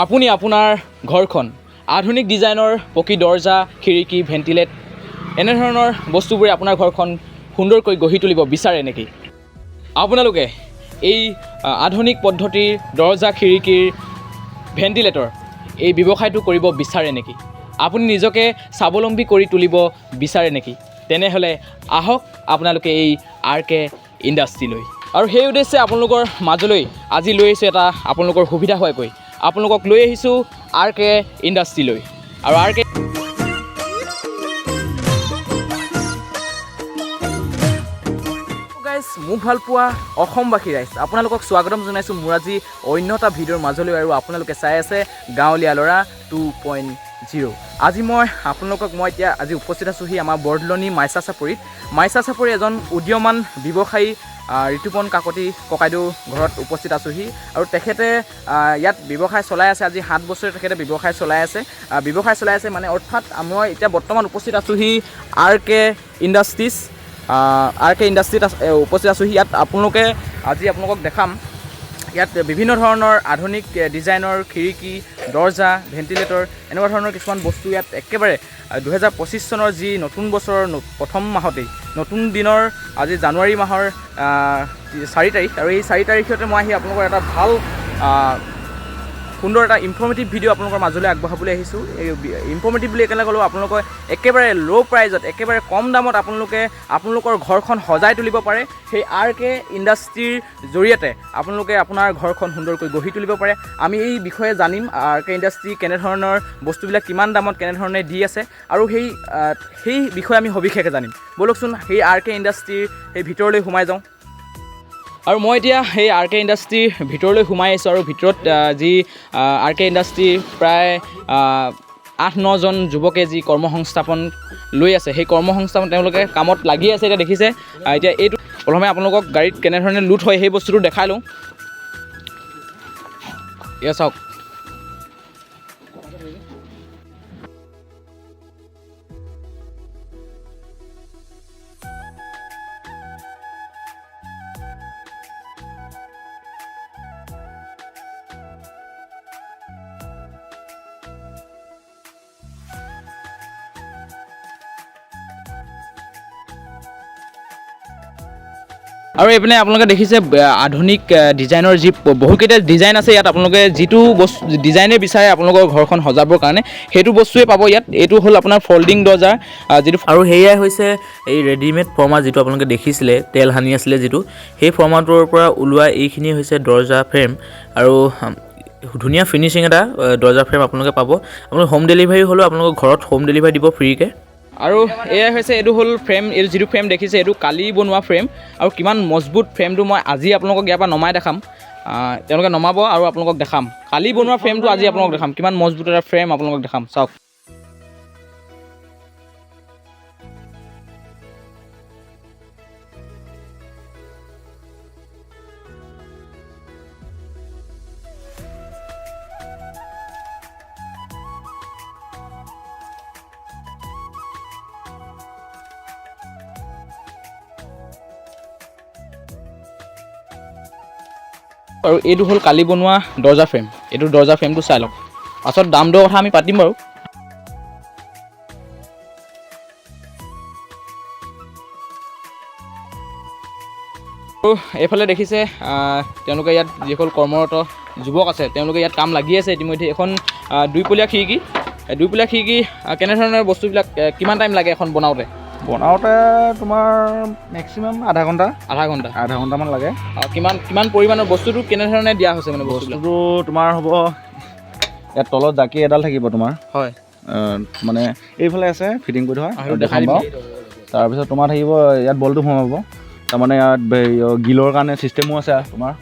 আপুনি আপোনাৰ ঘৰখন আধুনিক ডিজাইনৰ পকী দৰ্জা, খিৰিকী, ভেণ্টিলেট এনেধৰণৰ বস্তুবোৰে আপোনাৰ ঘৰখন সুন্দৰকৈ গঢ়ি তুলিব বিচাৰে নেকি? আপোনালোকে এই আধুনিক পদ্ধতিৰ দৰ্জা, খিৰিকীৰ, ভেণ্টিলেটৰ এই ব্যৱসায়টো কৰিব বিচাৰে নেকি? আপুনি নিজকে স্বাৱলম্বী কৰি তুলিব বিচাৰে নেকি? তেনেহ'লে আহক আপোনালোকে এই RK ইণ্ডাষ্ট্ৰীলৈ। আৰু সেই উদ্দেশ্যে আপোনালোকৰ মাজলৈ আজি লৈ আহিছোঁ এটা আপোনালোকৰ সুবিধা হোৱাকৈ আপোনালোকক লৈ আহিছোঁ RK ইণ্ডাষ্ট্ৰীলৈ। আৰু RK মোক ভাল পোৱা অসমবাসী ৰাইজ, আপোনালোকক স্বাগতম জনাইছোঁ মোৰ আজি অন্য এটা ভিডিঅ'ৰ মাজলৈ। আৰু আপোনালোকে চাই আছে গাঁৱলীয়া ল'ৰা 2.0। আজি আপোনালোকক এতিয়া উপস্থিত আছোঁহি আমাৰ বৰদলনি মাইচা চাপৰি এজন উদীয়মান ব্যৱসায়ী ঋতুপন কাকতি ককাইদেউ ঘৰত উপস্থিত আছোঁহি। আৰু তেখেতে ইয়াত ব্যৱসায় চলাই আছে, আজি 7 বছৰে তেখেতে ব্যৱসায় চলাই আছে মানে অৰ্থাৎ মই এতিয়া বৰ্তমান উপস্থিত আছোঁহি RK ইণ্ডাষ্ট্ৰীজ। RK ইণ্ডাষ্ট্ৰীত উপস্থিত আছোঁহি। ইয়াত আপোনালোকক দেখাম, ইয়াত বিভিন্ন ধৰণৰ আধুনিক ডিজাইনৰ খিৰিকী, দৰ্জা, ভেণ্টিলেটৰ এনেকুৱা ধৰণৰ কিছুমান বস্তু ইয়াত একেবাৰে 2025 চনৰ যি নতুন বছৰৰ প্ৰথম মাহতেই, নতুন দিনৰ আজি জানুৱাৰী মাহৰ 4 তাৰিখ। আৰু এই 4 তাৰিখতে মই আহি আপোনালোকৰ এটা ভাল সুন্দৰ এটা ইনফৰ্মেটিভ ভিডিঅ' আপোনালোকৰ মাজলৈ আগবঢ়াবলৈ আহিছোঁ। এই ইনফৰ্মেটিভ বুলি একেলগে ক'লেও আপোনালোকে একেবাৰে ল' প্ৰাইজত, একেবাৰে কম দামত আপোনালোকৰ ঘৰখন সজাই তুলিব পাৰে। সেই RK ইণ্ডাষ্ট্ৰীৰ জৰিয়তে আপোনালোকে আপোনাৰ ঘৰখন সুন্দৰকৈ গঢ়ি তুলিব পাৰে। আমি এই বিষয়ে জানিম, RK ইণ্ডাষ্ট্ৰী কেনেধৰণৰ বস্তুবিলাক কিমান দামত কেনেধৰণে দি আছে, আৰু সেই বিষয়ে আমি সবিশেষে জানিম। ব'লকচোন সেই RK ইণ্ডাষ্ট্ৰীৰ সেই ভিতৰলৈ সোমাই যাওঁ। আৰু মই এতিয়া সেই RK ইণ্ডাষ্ট্ৰীৰ ভিতৰলৈ সোমাই আহিছোঁ। আৰু ভিতৰত যি RK ইণ্ডাষ্ট্ৰীৰ প্ৰায় 8-9 জন যুৱকে যি কৰ্মসংস্থাপন লৈ আছে, সেই কৰ্মসংস্থাপন তেওঁলোকে কামত লাগি আছে। এতিয়া দেখিছে, এতিয়া এইটো প্ৰথমে আপোনালোকক গাড়ীত কেনেধৰণে লুট হয় সেই বস্তুটো দেখাই লওঁ। এয়া চাওক, আৰু এইপিনে আপোনালোকে দেখিছে আধুনিক ডিজাইনৰ যি বহুকেইটা ডিজাইন আছে। ইয়াত আপোনালোকে যিটো বস্তু ডিজাইনে বিচাৰে আপোনালোকৰ ঘৰখন সজাবৰ কাৰণে সেইটো বস্তুৱে পাব ইয়াত। এইটো হ'ল আপোনাৰ ফল্ডিং দৰ্জা যিটো, আৰু সেয়াই হৈছে এই ৰেডিমেড ফৰ্মা যিটো আপোনালোকে দেখিছিলে, তেল সানি আছিলে যিটো, সেই ফৰ্মাটোৰ পৰা ওলোৱা এইখিনি হৈছে দৰ্জা ফ্ৰেম। আৰু ধুনীয়া ফিনিচিং এটা দৰ্জা ফ্ৰেম আপোনালোকে পাব। আপোনালোকে হোম ডেলিভাৰী হ'লেও আপোনালোকৰ ঘৰত হোম ডেলিভাৰী দিব ফ্ৰীকৈ। আৰু এয়াই হৈছে, এইটো হ'ল ফ্ৰেম। এইটো যিটো ফ্ৰেম দেখিছে এইটো কালি বনোৱা ফ্ৰেম। আৰু কিমান মজবুত ফ্ৰেমটো মই আজি আপোনালোকক ইয়াৰ পৰা নমাই দেখাম। তেওঁলোকে নমাব আৰু আপোনালোকক দেখাম। কালি বনোৱা ফ্ৰেমটো আজি আপোনালোকক দেখাম, কিমান মজবুত এটা ফ্ৰেম আপোনালোকক দেখাম। চাওক, আৰু এইটো হ'ল কালি বনোৱা দৰ্জা ফ্ৰেম। এইটো দৰ্জা ফ্ৰেমটো চাই লওক, পাছত দাম দৰৰ কথা আমি পাতিম বাৰু। আৰু এইফালে দেখিছে তেওঁলোকে ইয়াত যিসকল কৰ্মৰত যুৱক আছে তেওঁলোকে ইয়াত কাম লাগি আছে ইতিমধ্যে। এখন 2-পলীয়া খিৰিকী, 2-পলীয়া খিৰিকী কেনেধৰণৰ বস্তুবিলাক কিমান টাইম লাগে এখন বনাওঁতে তোমাৰ মেক্সিমাম আধা ঘণ্টামান লাগে। কিমান পৰিমাণৰ বস্তুটো কেনেধৰণে দিয়া হৈছে? মানে বস্তুটো তোমাৰ হ'ব, ইয়াত তলত জাকি এডাল থাকিব তোমাৰ, হয়, মানে এইফালে আছে ফিটিং কৰি থোৱা, দেখাম বাৰু। তাৰপিছত তোমাৰ থাকিব ইয়াত বলটো সোমাব, তাৰমানে ইয়াত গিলৰ কাৰণে ছিষ্টেমো আছে তোমাৰ।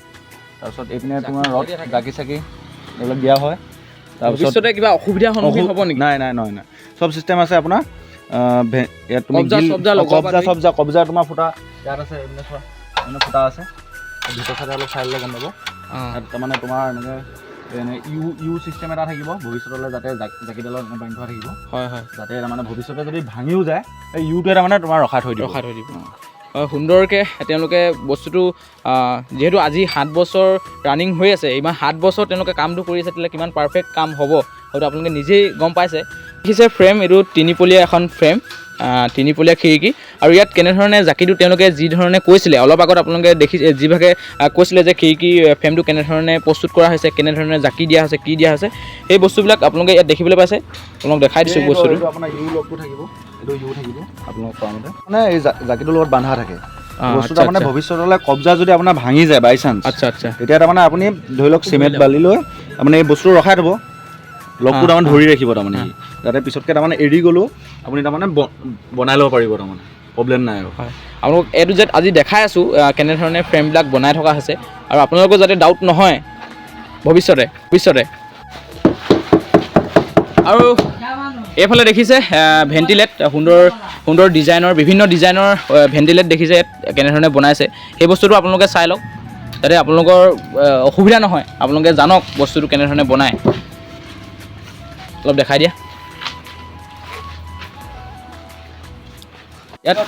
তাৰপিছত এইপিনে তোমাৰ ৰদ, জাকি চাকি এইবিলাক দিয়া হয়। তাৰপিছতে কিবা অসুবিধাৰ সন্মুখীন হ'ব নেকি? নাই, চব ছিষ্টেম আছে আপোনাৰ। ইয়াত তুমি কবজা তোমাৰ ফুটা ইয়াত আছে, এইপিনে চোৱা মানে ফুটা আছে, ভিতৰ চাইডে অলপ চাই ল'লে গম পাব। তাৰমানে তোমাৰ এনেকৈ ইউ ছিষ্টেম এটা থাকিব ভৱিষ্যতলৈ, যাতে জাকিডালত বান্ধি থোৱা থাকিব। হয়, যাতে তাৰমানে ভৱিষ্যতে যদি ভাঙিও যায় এই ইউটোৱে তাৰমানে তোমাৰ ৰখাই থৈ দিব। সুন্দৰকৈ তেওঁলোকে বস্তুটো যিহেতু আজি 7 বছৰ ৰানিং হৈ আছে, ইমান 7 বছৰ তেওঁলোকে কামটো কৰি আছে, তেতিয়াহ'লে কিমান পাৰফেক্ট কাম হ'ব হয়তো আপোনালোকে নিজেই গম পাইছে। দেখিছে ফ্ৰেম, এইটো 3পলীয়া এখন ফ্ৰেম, 3পলীয়া খিৰিকী। আৰু ইয়াত কেনেধৰণে জাকিটো তেওঁলোকে যি ধৰণে কৈছিলে অলপ আগত আপোনালোকে যিভাগে কৈছিলে যে খিৰিকী ফ্ৰেমটো কেনেধৰণে প্ৰস্তুত কৰা হৈছে, কেনেধৰণে জাকি দিয়া হৈছে, কি দিয়া হৈছে, সেই বস্তুবিলাক আপোনালোকে ইয়াত দেখিবলৈ পাইছে। আপোনালোক দেখাই দিছোঁ বস্তুটো। আপোনাৰ ইউ লগটো থাকিব, এইটো ইউ থাকিব আপোনালোক কোৱা মতে, মানে এই জাকিটোৰ লগত বান্ধা থাকে বস্তুটো। মানে ভৱিষ্যতলৈ কব্জা যদি আপোনাৰ ভাঙি যায় বাই চান্স, তেতিয়া তাৰমানে আপুনি ধৰি লওক চিমেণ্ট বালি লৈ আপুনি এই বস্তুটো ৰখাই থ'ব, লগটো তাৰমানে ধৰি ৰাখিব, তাৰমানে যাতে পিছতকৈ তাৰমানে এৰি গ'লেও আপুনি তাৰমানে বনাই ল'ব পাৰিব, তাৰমানে প্ৰব্লেম নাই আৰু। আপোনালোক A to Z আজি দেখাই আছোঁ কেনেধৰণে ফ্ৰেমবিলাক বনাই থকা হৈছে, আৰু আপোনালোকৰ যাতে ডাউট নহয় ভৱিষ্যতে। আৰু এইফালে দেখিছে ভেণ্টিলেট, সুন্দৰ ডিজাইনৰ, বিভিন্ন ডিজাইনৰ ভেণ্টিলেট দেখিছে ইয়াত কেনেধৰণে বনাইছে। সেই বস্তুটো আপোনালোকে চাই লওক, যাতে আপোনালোকৰ অসুবিধা নহয়, আপোনালোকে জানক বস্তুটো কেনেধৰণে বনায়। অলপ দেখাই দিয়া। ইয়াত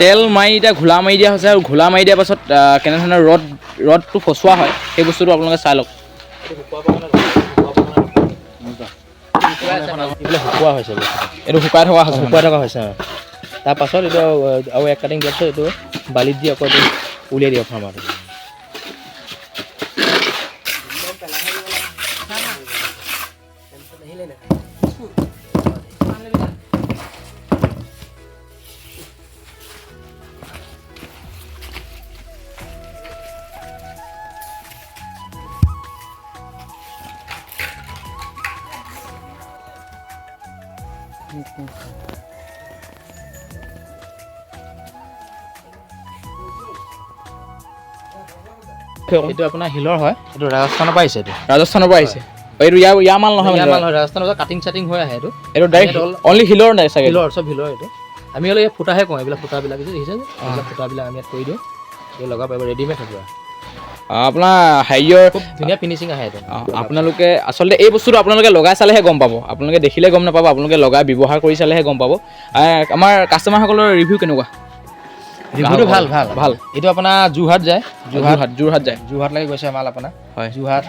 তেল মাৰি এতিয়া ঘোলা মাৰি দিয়া হৈছে, আৰু ঘোলা মাৰি দিয়াৰ পাছত কেনেধৰণে ৰডটো ফচোৱা হয় সেই বস্তুটো আপোনালোকে চাই লওক। শুকোৱা হৈছে, এইটো শুকাই থকা হৈছে। তাৰপাছত এইটো আৰু এক কাটিং দিয়াৰ পিছত এইটো বালিত দি আকৌ এইটো উলিয়াই দিয়ক ফাৰ্মাৰটো। এইটো আপোনাৰ হিলৰ হয়, এইটো ৰাজস্থানৰ পৰা আহিছে। এইটো ইয়াৰ মাল নহয়, ৰাজস্থানৰ পৰা কাটিং চাটিং হৈ আহে। এইটো ডাইৰেক্ট অনলি হিলৰ নাই চাগে, চব হিলৰ। এইটো আমি হ'লে ইয়াত ফুটাহে কওঁ, এইবিলাক ফুটাবিলাক যে দেখিছে যে, এইবিলাক ফুটাবিলাক আমি ইয়াত কৰি দিওঁ, এই লগাব পাৰিব, ৰেডিমেড হ'ব। আপোনাৰ হেৰিয়ৰ খুব ধুনীয়া ফিনিচিং আহে এইটো। আপোনালোকে আচলতে এই বস্তুটো আপোনালোকে লগাই চালেহে গম পাব, আপোনালোকে দেখিলে গম নাপাব, আপোনালোকে লগাই ব্যৱহাৰ কৰি চালেহে গম পাব। আমাৰ কাষ্টমাৰসকলৰ ৰিভিউ কেনেকুৱা? ৰিভিউটো ভাল। এইটো আপোনাৰ যোৰহাট যায়, যোৰহাট লাগি গৈছে মাল আপোনাৰ। হয়, যোৰহাট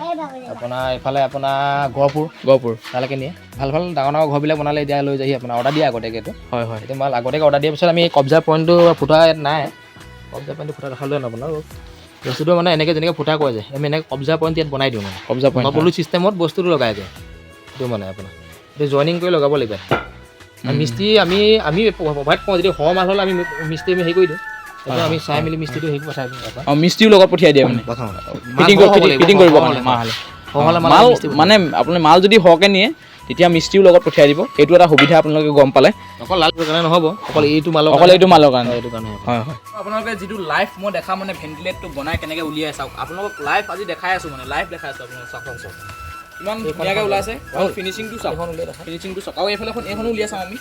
আপোনাৰ এইফালে আপোনাৰ গহপুৰ তালৈকে নিয়ে। ভাল ডাঙৰ ঘৰবিলাক বনালে এতিয়া লৈ যায়হি আপোনাৰ, অৰ্ডাৰ দিয়ে আগতীয়াকৈ। এইটো এইটো মাল আগতীয়াকৈ অৰ্ডাৰ দিয়াৰ পিছত আমি কব্জা পইণ্টটো ফুটা ইয়াত নাই, কব্জা পইণ্টটো ফুটা দেখালে আপোনাৰ বস্তুটো মানে এনেকৈ যেনেকৈ ফুটা কয় যায়, আমি এনেকৈ কব্জা পইণ্ট ইয়াত বনাই দিওঁ, মানে কব্জা পইণ্ট নবলু চিষ্টেমত বস্তুটো লগাই যায়। এইটো মানে আপোনাৰ এইটো জইনিং কৰি লগাব লাগিব। মিস্ত্ৰী আমি প্ৰভাইড কৰোঁ, যদি সৰহ মাল হ'লে আমি মিস্ত্ৰী হেৰি কৰি দিওঁ, আমি চাই মেলি মিস্ত্ৰীটো হেৰি পঠাই দিওঁ। মিস্ত্ৰীও লগত পঠিয়াই দিয়ে মানে ফিটিং কৰিব মানে আপুনি মাল যদি সৰহকৈ নিয়ে তেতিয়া মিস্ত্ৰীও লগত পঠিয়াই দিব। সেইটো এটা সুবিধা আপোনালোকে গম পালে। অকল লালটোৰ কাৰণে নহ'ব, অকল এইটো মালৰ কাৰণে। এইটো কাৰণে হয়। আপোনালোকে যিটো লাইভ মই দেখা মানে ভেণ্টিলেটটো বনাই কেনেকৈ উলিয়াই চাওক, আপোনালোকক লাইভ আজি দেখাই আছোঁ, মানে লাইভ দেখাই আছোঁ। আপোনালোক চাওক ইমান ধুনীয়াকৈ ওলাইছে, ফিনিচিংটো চাওক, আৰু এইখনো উলিয়াই চাওঁ আমি,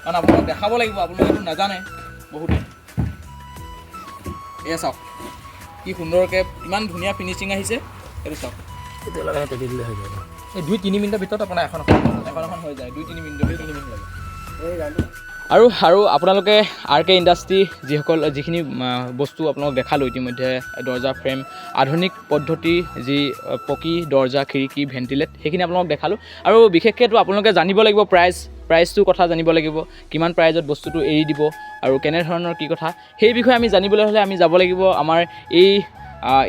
কাৰণ আপোনালোকক দেখাব লাগিব, আপোনালোকে এইটো নাজানে বহুতে। এয়া চাওক কি সুন্দৰকৈ ইমান ধুনীয়া ফিনিচিং আহিছে, এইটো চাওক। এইটো লগাই তেলি দিলে হৈ যায়, এই 2-3 মিনিটৰ ভিতৰত আপোনাৰ এখন হৈ যায়, 2-3 মিনিট লাগে। আৰু আপোনালোকে RK ইণ্ডাষ্ট্ৰী যিখিনি বস্তু আপোনালোক দেখালোঁ ইতিমধ্যে, দৰ্জা ফ্ৰেম, আধুনিক পদ্ধতি যি পকী দৰ্জা, খিৰিকী, ভেণ্টিলেট, সেইখিনি আপোনালোক দেখালোঁ। আৰু বিশেষকৈতো আপোনালোকে জানিব লাগিব প্ৰাইচটোৰ কথা জানিব লাগিব, কিমান প্ৰাইজত বস্তুটো এৰি দিব আৰু কেনেধৰণৰ কি কথা, সেই বিষয়ে আমি জানিবলৈ হ'লে আমি যাব লাগিব আমাৰ এই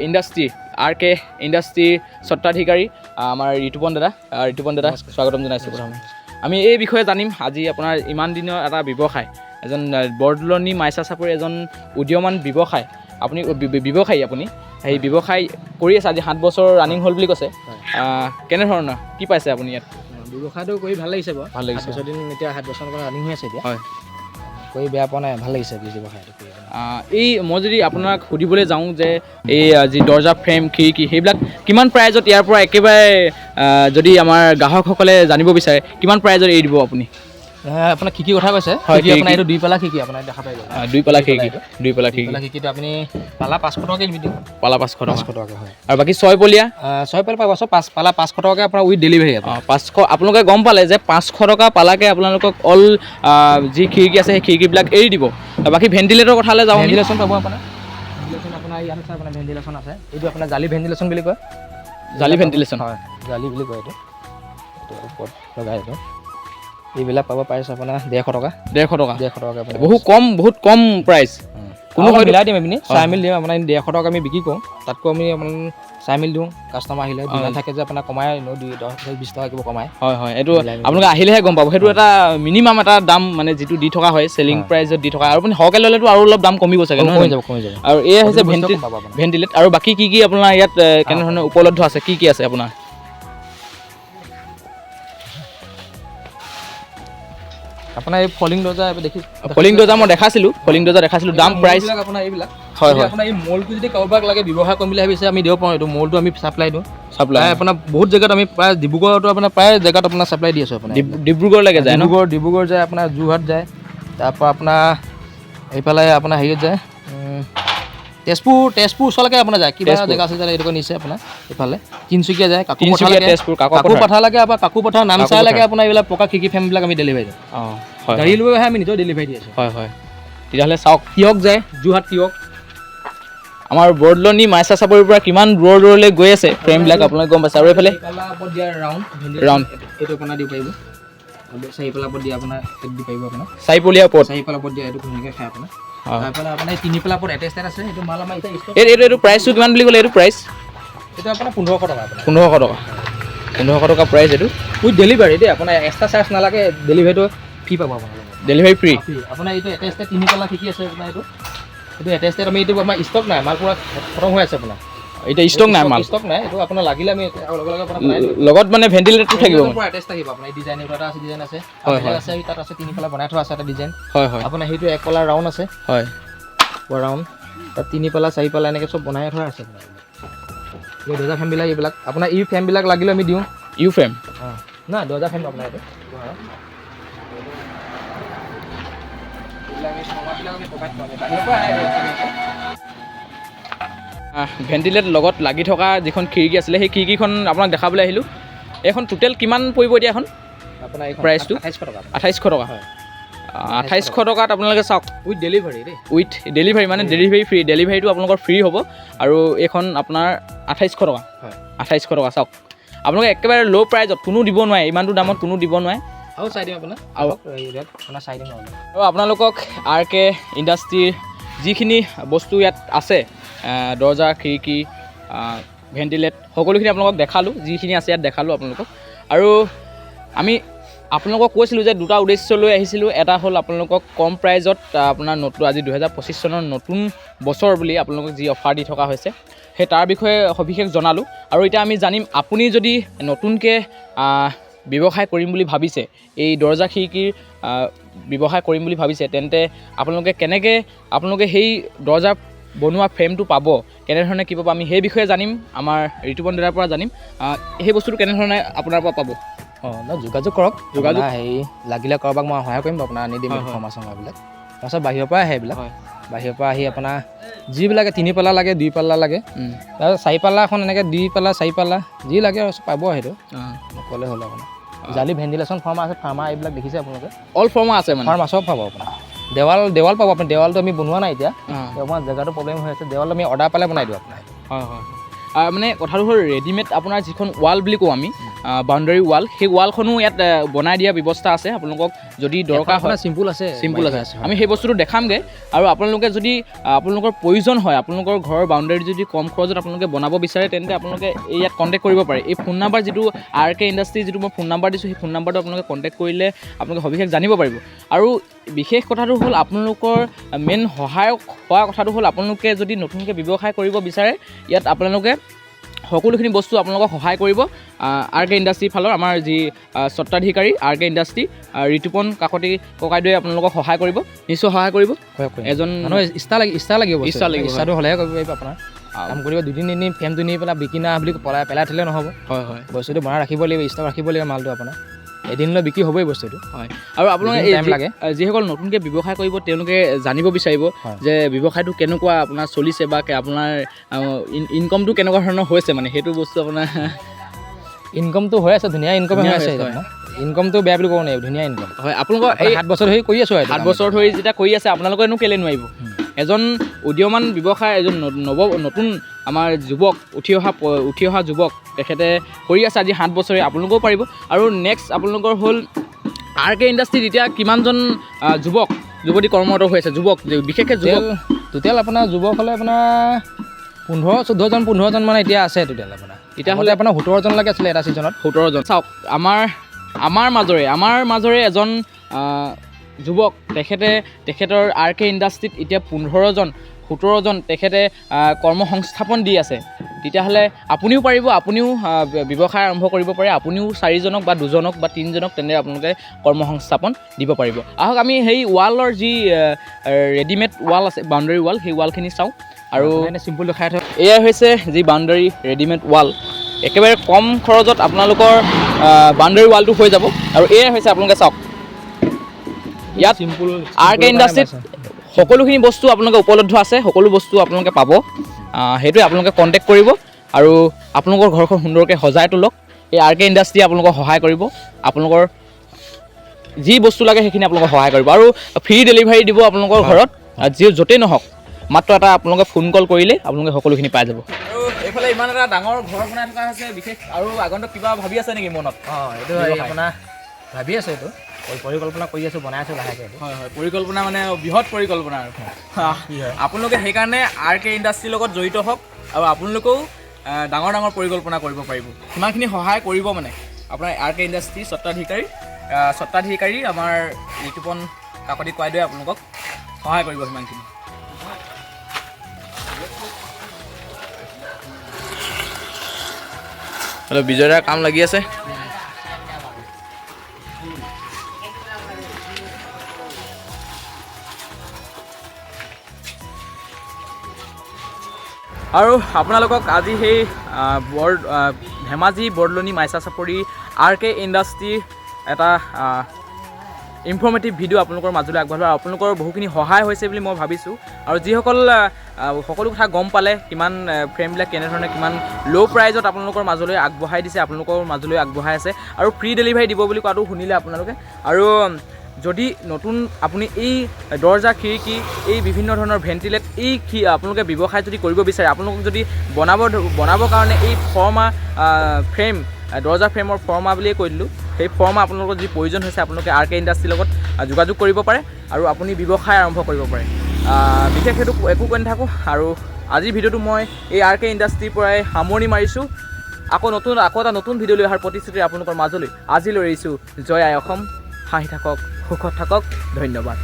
ইণ্ডাষ্ট্ৰী RK ইণ্ডাষ্ট্ৰীৰ স্বত্বাধিকাৰী আমাৰ ঋতুপন দাদা স্বাগতম জনাইছোঁ। প্ৰথমে আমি এই বিষয়ে জানিম। আজি আপোনাৰ ইমান দিনৰ এটা ব্যৱসায়, এজন বৰদলনি মাইচা চাপৰি এজন উদীয়মান ব্যৱসায়ী, আপুনি সেই ব্যৱসায় কৰি আছে। আজি 7 বছৰ ৰানিং হ'ল বুলি কৈছে। কেনেধৰণৰ কি পাইছে আপুনি ইয়াত? ব্যৱসায়টো কৰি ভাল লাগিছে বাৰু, ভাল লাগিছে। 7 দিন এতিয়া 7 বছৰ ৰানিং হৈ আছে এতিয়া। হয়, কৰি বেয়া পোৱা নাই, ভাল লাগিছে ব্যৱসায়টো কৰি। এই মই যদি আপোনাক সুধিবলৈ যাওঁ যে এই যি দৰ্জা ফ্ৰেম, খিৰিকী, সেইবিলাক কিমান প্ৰাইজত ইয়াৰ পৰা একেবাৰে যদি আমাৰ গ্ৰাহকসকলে জানিব বিচাৰে কিমান প্ৰাইজত এৰি দিব আপুনি? আপোনাৰ কি কথা কৈছে হয়, কি আপোনাৰ এইটো 2 পালা কি আপোনাৰ দেখা পাই গ'ল 2 পালা খিৰিকী 2 পালা খিৰিকী খিৰিকীটো আপুনি পালা 500 টকাকৈ দিম পালা 500 টকা 500 টকাকৈ হয় আৰু বাকী 6 পলীয়া 6 পালা পাব চব পালা 500 টকাকৈ আপোনাৰ উইথ ডেলিভাৰী আছে 500 আপোনালোকে গম পালে যে 500 টকা পালাকে আপোনালোকক অল যি খিৰিকী আছে সেই খিৰিকীবিলাক এৰি দিব আৰু বাকী ভেণ্টিলেটৰ কথালৈ যাওঁ ভেণ্টিলেশ্যন পাব আপোনাৰ ভেণ্টিলেশ্যন আপোনাৰ ইয়াত আছে আপোনাৰ ভেণ্টিলেশ্যন আছে এইটো আপোনাৰ জালি ভেণ্টিলেশ্যন বুলি কয় জালি ভেণ্টিলেশ্যন হয় জালি বুলি কয় এইটো ওপৰত লগাই এইটো এইবিলাক পাব পাৰিছে আপোনাৰ 150 টকা 150 টকা 150 টকা আপুনি বহুত কম প্ৰাইচ কোনো হয় মিলাই দিম আপুনি চাই মেলি দিম আপোনাৰ 150 টকা আমি বিক্ৰী কৰোঁ তাতকৈ আমি আপোনাৰ চাই মেলি দিওঁ কাষ্টমাৰ আহিলে ডিমাণ্ড থাকে যে আপোনাৰ কমাই 10-20 টকা কিবা কমাই হয় এইটো আপোনালোকে আহিলেহে গম পাব সেইটো এটা মিনিমাম এটা দাম মানে যিটো দি থকা হয় চেলিং প্ৰাইজত দি থকা আৰু আপুনি সৰহকৈ ল'লেতো আৰু অলপ দাম কমিব চাগে কমি যাব আৰু এয়া হৈছে ভেণ্টিলেট আৰু বাকী কি আপোনাৰ ইয়াত কেনেধৰণে উপলব্ধ আছে কি আছে আপোনাৰ আপোনাৰ এই ফলিং দৰ্জা দেখিছে ফলিং দৰ্জা মই দেখাইছিলোঁ দাম প্ৰাইচ আপোনাৰ এইবিলাক হয় আপোনাৰ এই মলটো যদি কাৰোবাক লাগে ব্যৱহাৰ কৰিম বুলি ভাবিছে আমি দিব পাৰোঁ এইটো মলটো আমি চাপ্লাই দিওঁ আপোনাৰ বহুত জেগাত আমি প্ৰায় ডিব্ৰুগড়তো আপোনাৰ প্ৰায় জেগাত আপোনাৰ চাপ্লাই দি আছোঁ আপোনাৰ ডিব্ৰুগড়লৈকে যায় ডিব্ৰুগড় যায় আপোনাৰ যোৰহাট যায় তাৰপৰা আপোনাৰ এইফালে আপোনাৰ হেৰিত যায় তেজপুৰ ওচৰলৈকে আপোনাৰ যায় কিবা জেগা আছে এইটো নিছে আপোনাৰ এইফালে তিনিচুকীয়া যায় কাকো লাগে আপোনাৰ কাকো পথাৰ নামচাই লাগে আপোনাৰ এইবিলাক পকা খিৰিকী ফ্ৰেমবিলাক আমি ডেলিভাৰী দিওঁ গাড়ী লৈ আহে আমি নিজৰ ডেলিভাৰী দি আছোঁ হয় তেতিয়াহ'লে চাওক তিয়ক যায় যোৰহাট তিয়ক আমাৰ বৰদলনি মাইচা চাপৰিৰ পৰা কিমান দূৰলৈ গৈ আছে ফ্ৰেমবিলাক আপোনালোকে গম পাইছে আৰু এইফালে ৰাউণ্ড এইটো আপোনাৰ দিব পাৰিব 4 পালা পদ দিয়া আপোনাৰ দিব পাৰিব আপোনাৰ 4 পলীয়া ওপৰত 4 পালা পদ দিয়া এইটো ধুনীয়াকৈ খাই আপোনাৰ তাৰপৰা আপোনাৰ 3 পালা পদ এটেচড আছে এইটো মাল আমাৰ এইটো প্ৰাইচটো কিমান বুলি ক'লে এইটো প্ৰাইচ এইটো আপোনাৰ 1500 টকা 1500 টকা প্ৰাইচ এইটো উইথ ডেলিভাৰী দেই আপোনাৰ এক্সট্ৰা চাৰ্জ নালাগে ডেলিভাৰীটো ফ্ৰী পাব আপোনালোকে ডেলিভাৰী ফ্ৰী আপোনাৰ এইটো এটেচড 3 পালা খিৰিকী আছে আপোনাৰ এইটো এটেচড আমি এইটো আমাৰ ষ্টক নাই মাল পুৰা খতম হৈ আছে আপোনাৰ এতিয়া ষ্টক নাই মাল ষ্টক নাই এইটো আপোনাৰ লাগিলে আমি লগে আপোনাৰ লগত মানে ভেণ্টিলেটৰ থাকিব পুৰা এটেচ থাকিব আপোনাৰ ডিজাইন এটা আছে ডিজাইন আছে আছে তাত আছে 3 পালা বনাই থোৱা আছে এটা ডিজাইন হয় আপোনাৰ সেইটো 1 পালা ৰাউণ্ড আছে হয় ৰাউণ্ড তাত 3 পালা 4 পালা এনেকৈ চব বনাই থোৱা আছে আপোনাৰ এই দৰ্জা ফ্ৰেমবিলাক এইবিলাক আপোনাৰ এই ফ্ৰেমবিলাক লাগিলে আমি দিওঁ ইউ ফ্ৰেম নাই দৰ্জা ফ্ৰেম আপোনাৰ এইটো ভেণ্টিলেট লগত লাগি থকা যিখন খিৰিকী আছিলে সেই খিৰিকীখন আপোনাক দেখাবলৈ আহিলোঁ এইখন টোটেল কিমান পৰিব এতিয়া এখন আপোনাৰ প্ৰাইচটো 2800 টকা 2800 টকাত আপোনালোকে চাওক উইথ ডেলিভাৰী দেই উইথ ডেলিভাৰী মানে ডেলিভাৰী ফ্ৰী ডেলিভাৰীটো আপোনালোকৰ ফ্ৰী হ'ব আৰু এইখন আপোনাৰ 2800 টকা 2800 টকা চাওক আপোনালোকে একেবাৰে ল' প্ৰাইজত কোনো দিব নোৱাৰে ইমানটো দামত কোনো দিব নোৱাৰে আৰু চাই দিম আপোনাৰ আৰু আপোনাৰ চাই দিম আৰু আপোনালোকক RK ইণ্ডাষ্ট্ৰীৰ যিখিনি বস্তু ইয়াত আছে দৰ্জা খিৰিকী ভেণ্টিলেট সকলোখিনি আপোনালোকক দেখালোঁ যিখিনি আছে ইয়াত দেখালোঁ আপোনালোকক আৰু আমি আপোনালোকক কৈছিলোঁ যে দুটা উদ্দেশ্য লৈ আহিছিলোঁ এটা হ'ল আপোনালোকক কম প্ৰাইজত আপোনাৰ নতুন আজি 2025 চনৰ নতুন বছৰ বুলি আপোনালোকক যি অফাৰ দি থকা হৈছে সেই তাৰ বিষয়ে সবিশেষ জনালোঁ আৰু এতিয়া আমি জানিম আপুনি যদি নতুনকৈ ব্যৱসায় কৰিম বুলি ভাবিছে এই দৰ্জা খিৰিকীৰ ব্যৱসায় কৰিম বুলি ভাবিছে তেন্তে আপোনালোকে সেই দৰ্জা বনোৱা ফ্ৰেমটো পাব কেনেধৰণে কি পাব আমি সেই বিষয়ে জানিম আমাৰ ঋতুপন দাদাৰ পৰা জানিম সেই বস্তুটো কেনেধৰণে আপোনাৰ পৰা পাব যোগাযোগ কৰক হেৰি লাগিলে কাৰোবাক মই সহায় কৰিম আপোনাৰ আনি দিম সমাজবিলাক তাৰপিছত বাহিৰৰ পৰা আহে এইবিলাক বাহিৰৰ পৰা আহি আপোনাৰ যিবিলাকে 3 পালা লাগে 2 পালা লাগে তাৰপিছত 4 পালা এখন এনেকৈ 2 পালা 4 পালা যি লাগে পাব সেইটো ক'লে হ'ল আপোনাৰ জালি ভেণ্টিলেশ্যন ফাৰ্মা আছে ফাৰ্মা এইবিলাক দেখিছে আপোনালোকে অল ফাৰ্মা আছে মানে ফাৰ্মা চব পাব আপোনাৰ দেৱাল পাব আপুনি দেৱালটো আমি বনোৱা নাই এতিয়া অকণমান জেগাটো প্ৰব্লেম হৈ আছে দেৱালটো আমি অৰ্ডাৰ পালে বনাই দিওঁ আপোনাৰ মানে কথাটো হ'ল ৰেডিমেড আপোনাৰ যিখন ৱাল বুলি কওঁ আমি বাউণ্ডাৰী ৱাল সেই ৱালখনো ইয়াত বনাই দিয়া ব্যৱস্থা আছে আপোনালোকক যদি দৰকাৰ হয় চিম্পুল আছে আমি সেই বস্তুটো দেখামগৈ আৰু আপোনালোকে যদি আপোনালোকৰ প্ৰয়োজন হয় আপোনালোকৰ ঘৰৰ বাউণ্ডাৰী যদি কম খৰচত আপোনালোকে বনাব বিচাৰে তেন্তে আপোনালোকে ইয়াত কণ্টেক্ট কৰিব পাৰে এই ফোন নাম্বাৰ যিটো RK ইণ্ডাষ্ট্ৰী যিটো মই ফোন নাম্বাৰ দিছোঁ সেই ফোন নাম্বাৰটো আপোনালোকে কণ্টেক্ট কৰিলে আপোনালোকে সবিশেষ জানিব পাৰিব আৰু বিশেষ কথাটো হ'ল আপোনালোকৰ মেইন সহায়ক হোৱা কথাটো হ'ল আপোনালোকে যদি নতুনকৈ ব্যৱসায় কৰিব বিচাৰে ইয়াত আপোনালোকে সকলোখিনি বস্তু আপোনালোকক সহায় কৰিব RK ইণ্ডাষ্ট্ৰীৰ ফালৰ আমাৰ যি স্বত্বাধিকাৰী RK ইণ্ডাষ্ট্ৰী ঋতুপন কাকতি ককাইদেৱে আপোনালোকক সহায় কৰিব নিশ্চয় সহায় কৰিব এজন ইচ্ছা লাগিব ইচ্ছাটো হ'লেহে কৰিব পাৰিব আপোনাৰ কাম কৰিব 2 দিন 3 দিন ফ্ৰেমটো নি পেলাই বিকি না বুলি পেলাই থ'লে নহ'ব বস্তুটো বনাই ৰাখিব লাগিব ষ্টক ৰাখিব লাগিব মালটো আপোনাৰ এদিনলৈ বিক্ৰী হ'বই বস্তুটো। হয়, আৰু আপোনালোকে টাইম লাগে। যিসকল নতুনকৈ ব্যৱসায় কৰিব তেওঁলোকে জানিব বিচাৰিব যে ব্যৱসায়টো কেনেকুৱা আপোনাৰ চলিছে বা আপোনাৰ ইনকমটো কেনেকুৱা ধৰণৰ হৈছে, মানে সেইটো বস্তু আপোনাৰ ইনকমটো হৈ আছে, ধুনীয়া ইনকম হৈ আছে। ইনকমটো বেয়া বুলি ক'ব নোৱাৰিব, ধুনীয়া ইনকম। হয়, আপোনালোকৰ এই 7 বছৰ ধৰি কৰি আছোঁ। 7 বছৰ ধৰি যেতিয়া কৰি আছে আপোনালোকেনো কেলৈ নোৱাৰিব? এজন উদীয়মান ব্যৱসায়, এজন নতুন আমাৰ যুৱক, উঠি অহা যুৱক, তেখেতে কৰি আছে আজি 7 বছৰে, আপোনালোকেও পাৰিব। আৰু নেক্সট আপোনালোকৰ হ'ল RK ইণ্ডাষ্ট্ৰীত এতিয়া কিমানজন যুৱক যুৱতী কৰ্মৰত হৈ আছে? যুৱক বিশেষকৈ যুৱক টোটেল আপোনাৰ যুৱক হ'লে আপোনাৰ 15-14জন মানে এতিয়া আছে টোটেল আপোনাৰ। তেতিয়াহ'লে আপোনাৰ 17জন লাগে আছিলে এটা ছিজনত। 17জন। চাওক, আমাৰ মাজৰে এজন যুৱক, তেখেতৰ RK ইণ্ডাষ্ট্ৰীত এতিয়া 15-17জন তেখেতে কৰ্মসংস্থাপন দি আছে। তেতিয়াহ'লে আপুনিও পাৰিব, আপুনিও ব্যৱসায় আৰম্ভ কৰিব পাৰে। আপুনিও 4জনক বা 2জনক বা 3জনক তেনে আপোনালোকে কৰ্মসংস্থাপন দিব পাৰিব। আহক আমি সেই ৱালৰ যি ৰেডিমেড ৱাল আছে, বাউণ্ডেৰী ৱাল, সেই ৱালখিনি চাওঁ। আৰু চিম্পুল দেখাই থয়। এয়াই হৈছে যি বাউণ্ডেৰী ৰেডিমেড ৱাল। একেবাৰে কম খৰচত আপোনালোকৰ বাউণ্ডেৰী ৱালটো হৈ যাব। আৰু এয়াই হৈছে আপোনালোকে চাওক, ইয়াত চিম্পুল RK ইণ্ডাষ্ট্ৰীত সকলোখিনি বস্তু আপোনালোকে উপলব্ধ আছে, সকলো বস্তু আপোনালোকে পাব। সেইটোৱে আপোনালোকে কণ্টেক্ট কৰিব আৰু আপোনালোকৰ ঘৰখন সুন্দৰকৈ সজাই তোলক। এই RK ইণ্ডাষ্ট্ৰীয়ে আপোনালোকক সহায় কৰিব। আপোনালোকৰ যি বস্তু লাগে সেইখিনি আপোনালোকক সহায় কৰিব আৰু ফ্ৰী ডেলিভাৰী দিব আপোনালোকৰ ঘৰত, য'তেই নহওক। মাত্ৰ এটা আপোনালোকে ফোন কল কৰিলে আপোনালোকে সকলোখিনি পাই যাব। আৰু এইফালে ইমান এটা ডাঙৰ ঘৰ বনাই থকা হৈছে, বিশেষ আৰু আগন্তুক কিবা ভাবি আছে নেকি মনত? এইটো আপোনাৰ ভাবি আছোঁ, এইটো পৰিকল্পনা কৰি আছোঁ, বনাই আছোঁ লাহেকৈ। হয়, পৰিকল্পনা মানে বৃহৎ পৰিকল্পনা আৰু আপোনালোকে সেইকাৰণে RK ইণ্ডাষ্ট্ৰীৰ লগত জড়িত হওক আৰু আপোনালোকেও ডাঙৰ পৰিকল্পনা কৰিব পাৰিব। সিমানখিনি সহায় কৰিব মানে আপোনাৰ RK ইণ্ডাষ্ট্ৰী স্বত্বাধিকাৰী আমাৰ ঋতুপন কাকতি কোৱাইদেৱে আপোনালোকক সহায় কৰিব সিমানখিনি। বিজয়দাৰ কাম লাগি আছে। আৰু আপোনালোকক আজি সেই ধেমাজি বৰদলনি মাইচা চাপৰি RK ইণ্ডাষ্ট্ৰীৰ এটা ইনফৰ্মেটিভ ভিডিঅ' আপোনালোকৰ মাজলৈ আগবঢ়ালোঁ। আৰু আপোনালোকৰ বহুখিনি সহায় হৈছে বুলি মই ভাবিছোঁ। আৰু যিসকল সকলো কথা গম পালে, কিমান ফ্ৰেমবিলাক কেনেধৰণে কিমান ল' প্ৰাইজত আপোনালোকৰ মাজলৈ আগবঢ়াই দিছে, আপোনালোকৰ মাজলৈ আগবঢ়াই আছে আৰু ফ্ৰী ডেলিভাৰী দিব বুলি কোৱাটো শুনিলে আপোনালোকে। আৰু যদি নতুন আপুনি এই দৰ্জা খিৰিকী, এই বিভিন্ন ধৰণৰ ভেণ্টিলেট, আপোনালোকে ব্যৱসায় যদি কৰিব বিচাৰে, আপোনালোকক যদি বনাবৰ কাৰণে এই ফৰ্মা ফ্ৰেম, দৰ্জা ফ্ৰেমৰ ফৰ্মা বুলিয়ে কৈ দিলোঁ, সেই ফৰ্মা আপোনালোকৰ যদি প্ৰয়োজন হৈছে আপোনালোকে RK ইণ্ডাষ্ট্ৰীৰ লগত যোগাযোগ কৰিব পাৰে আৰু আপুনি ব্যৱসায় আৰম্ভ কৰিব পাৰে। বিশেষ সেইটো একো কৈ নাথাকোঁ। আৰু আজিৰ ভিডিঅ'টো মই এই RK ইণ্ডাষ্ট্ৰীৰ পৰাই সামৰণি মাৰিছোঁ। আকৌ এটা নতুন ভিডিঅ' লৈ অহাৰ প্ৰতিশ্ৰুতি আপোনালোকৰ মাজলৈ আজিলৈ এৰিছোঁ। জয় আই অসম, হাঁহি থাকক, সুখত থাকক, ধন্যবাদ।